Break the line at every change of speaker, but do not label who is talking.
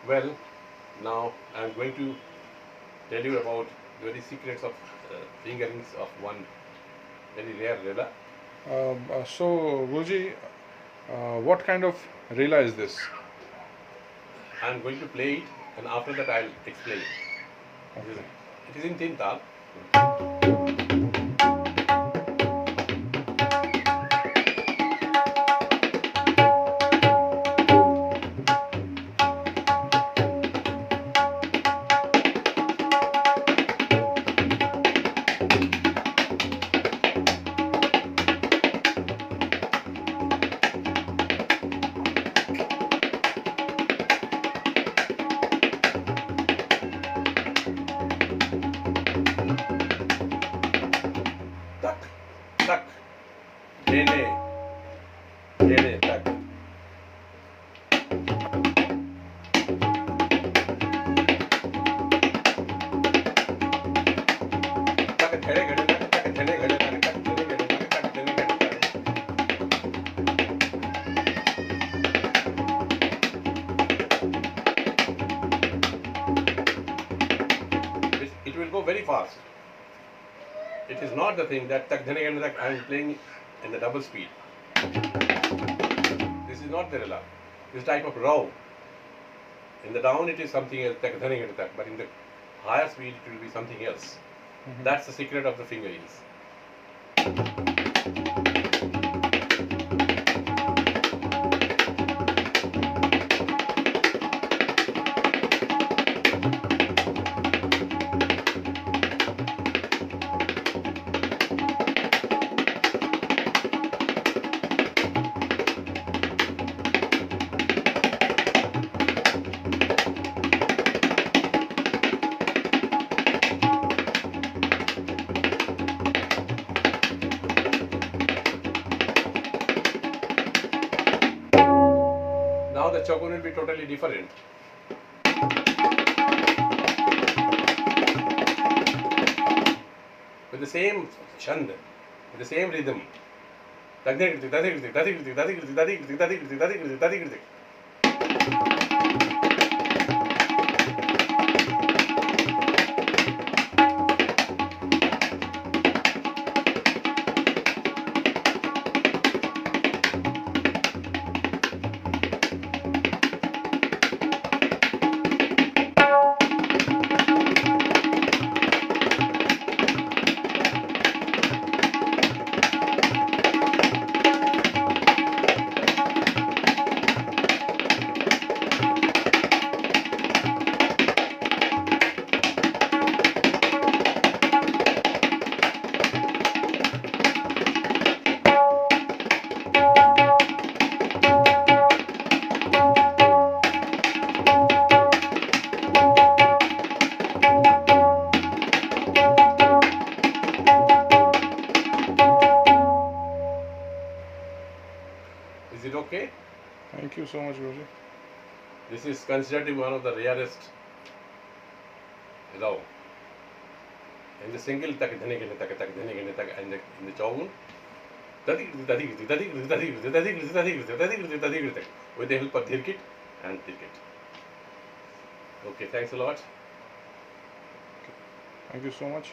Well, now I'm going to tell you about the very secrets of fingerings of one very rare rela.
So, Guruji, what kind of rela is this?
I'm going to play it, and after that I'll explain. This is,
Okay.
it is in tin tal. Tak, tak, dene, dene, tak. Tak, dhede, ghede, tak, tak, dhede, ghede, tak, tak, dhede, ghede, tak, tak, dhede, ghede, tak. It will go very fast. It is not the thing that tak, dhede, ghede, tak, I am playing in the double speed. This is not the rela. This type of row. In the down it is something else, tak, dhede, ghede, tak, but in the higher speed it will be something else. That's the secret of the fingerings. Now the chogun will be totally different. With the same chand, with the same rhythm. Is it okay?
Thank you so much, Guruji.
This is considered to be one of the rarest row. In the single tak dhane gane tak tak dhane gane tak, and in the chogun with the help of dhirkit and tirkit. Okay, thanks a lot.
Thank you so much.